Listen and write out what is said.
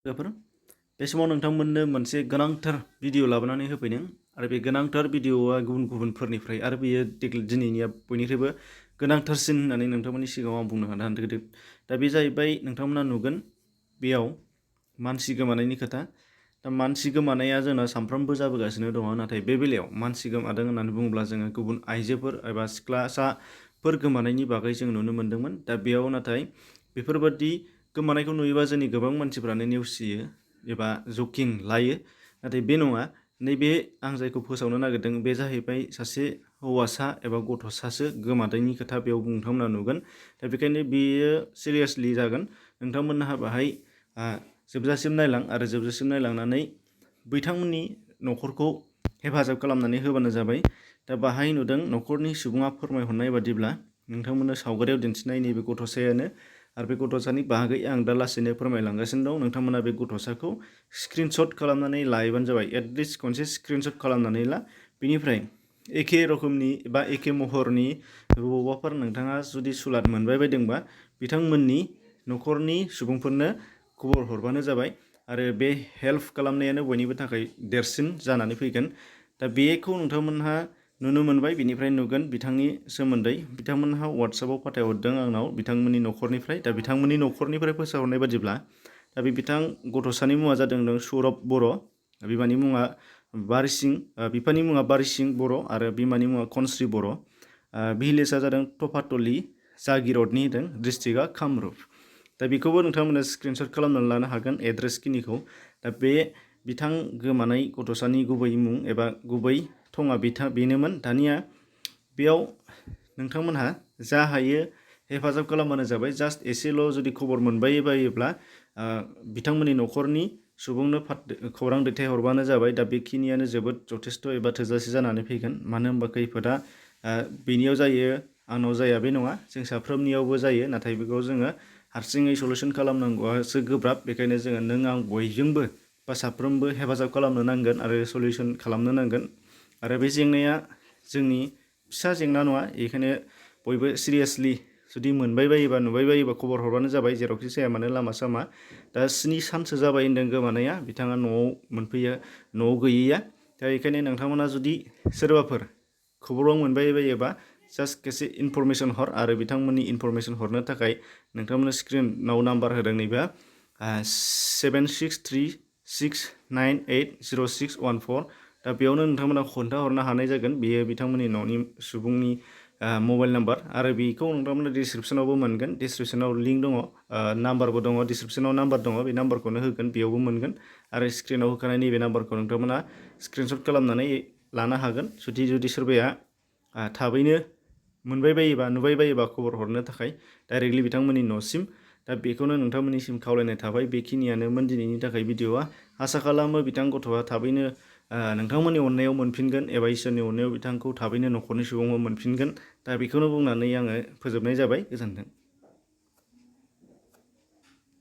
लोगोफोर बे समाव नोंथांमोननो मोनसे गोनांथार भिडिअ लाबोनानै होफैदों आरो बे गोनांथार भिडिअआ गुबुनफोरनिफ्राय आरो बेयो दिनैनिया बयनिख्रुइबो गोनांथारसिन होननानै नोंथांमोननि सिगाङाव आं बुंनो हादों। दा बे जाहैबाय नोंथांमोना नुगोन बेयाव मानसि गोमानायनि खोथा। दा मानसि गोमानाया जोंना सानफ्रोमबो जाबोगासिनो दङ, नाथाय बे बेलायाव मानसि गोमादों होननानै बुङोब्ला जोङो गुबुन आइजोफोर एबा सिख्लासाफोर गोमानायनि बागै जों नुनो मोन्दोंमोन। दा बेयाव नाथाय बेफोरबादि गोमानायखौ नुयोबा जोंनि गोबां मानसिफ्रानो नेवसियो एबा जकिं लायो, नाथाय बे नङा। नैबे आं जायखौ फोसावनो नागिरदों बे जाहैबाय सासे हौवासा एबा गथ'सासो गोमानायनि खोथा बेयाव नोंथांमोना नुगोन। दा बेखायनो बेयो सिरियासलि जागोन। नोंथांमोनहा बाहाय जोबजासिम नायलां आरो जोबजासिम नायलांनानै बिथांमोननि न'खरखौ हेफाजाब खालामनानै होबानो जाबाय। दा बाहाय नुदों न'खरनि सुबुङा फोरमायहरनाय बादिब्ला नोंथांमोननो सावगारियाव दिन्थिनाय नैबे गथ'सायानो, आरो बे गथ'सानि बागै आं दा लासैनो फोरमायलांगासिनो दं। नोंथांमोना बे गथ'साखौ स्क्रिनशट खालामनानै लायोबानो जाबाय। एटलिस्ट खनसे स्क्रिनशट खालामनानै ला। बेनिफ्राय एखे रोखोमनि एबा एखे महरनि बबावबाफोर नोंथाङा जुदि सुलाद मोनबाय बायदोंबा बिथांमोननि न'खरनि सुबुंफोरनो खबर हरबानो जाबाय। आरो बे हेल्प खालामनायानो बयनिबो थाखाय देरसिन जानानै फैगोन। दा बेखौ नोंथांमोनहा नुनो मोनबाय, बिनिफ्राय नुगोन बिथांनि सोमोन्दै बिथांमोनहा वाट्सएपआव फाथायहरदों आंनाव बिथांमोननि न'खरनिफ्राय। दा बिथांमोननि न'खरनिफ्राय फोसावहरनाय बादिब्ला दा बे गथ'सानि मुङा जादों सौरभ बर', बिमानि मुङा बिफानि मुङा बारिसिं बर' आरो बिमानि मुङा खनस्रि बर'। भिलेजआ जादों टफाटलि जागिरडनि होदों, डिस्ट्रिक्टआ कामरुप। दा बेखौबो नोंथांमोना स्क्रिनशट खालामनानै लानो हागोन एड्रेसखिनिखौ। दा बे बिथां गोमानाय गथ'सानि गुबै मुं एबा गुबै थङा बेनोमोन। दानिया बेयाव नोंथांमोनहा जा हायो हेफाजाब खालामबानो जाबाय। जास्ट एसेल' जुदि खबर मोनबाय बायोब्ला बिथांमोननि न'खरनि सुबुंनो खौरां दैथायहरबानो जाबाय। दा बेखिनियानो जोबोद जथेस्थ' एबा थोजासे जानानै फैगोन। मानो होनबा खैफोदा बेनियाव जायो आंनाव जाया बे नङा, जों साफ्रोमनियावबो जायो। नाथाय बेखौ जोङो हारसिङै सल्युसन खालामनांगौआसो गोब्राब। बेखायनो जोङो नों आं बयजोंबो बा साफ्रोमबो हेफाजाब खालामनो नांगोन आरो सल्युसन खालामनो नांगोन। आरो बे जेंनाया जोंनि फिसा जेंना नङा, बेखायनो बयबो सिरियासलि जुदि मोनबाय बायोबा नुबाय बायोबा खबर हरबानो जाबाय, जेरावखि जाया मानो लामा सामा। दा 7 सानसो जाबाय होन्दों गोमानाया, बिथाङा न'आव मोनफैया, न'आव गैयैया। दा बेखायनो नोंथांमोना जुदि सोरबाफोर खौरां मोनबाय बायोबा जास्ट खेबसे इनफरमेसन हर। आरो बिथांमोननि इनफरमेसन हरनो थाखाय नोंथांमोना स्क्रिनाव नाम्बार होदों नैबे 7636698061 दा बेयावनो नोंथांमोना खोन्थाहरनो हानाय जागोन। बेयो बिथांमोननि न'नि सुबुंनि मबाइल नाम्बार, आरो बेखौ नोंथांमोना डिसक्रिपसनावबो मोनगोन। डिसक्रिपसनाव लिंक दङ, नाम्बारबो दङ, डिसक्रिपसनाव नाम्बार दङ, बे नाम्बारखौनो होगोन, बेयावबो मोनगोन। आरो स्क्रिनाव होखानाय नैबे नाम्बारखौ नोंथांमोना स्क्रिनशट खालामनानै लानो हागोन। जुदि सोरबाया थाबैनो मोनबाय बायोबा नुबाय बायोबा खबर हरनो थाखाय डाइरेक्टलि बिथांमोननि न'सिम। दा बेखौनो नोंथांमोननिसिम खावलायनाय थाबाय। बेखिनियानोमोन दिनैनि थाखाय भिडिअआ। आसा खालामो बिथां गथ'आ थाबैनो नोंथांमोननि अननायाव मोनफिनगोन एबा इसोरनि अननायाव बिथांखौ थाबैनो न'खरनि सुबुंआ मोनफिनगोन। दा बेखौनो बुंनानै आङो फोजोबनाय जाबाय। गोजोन्थों।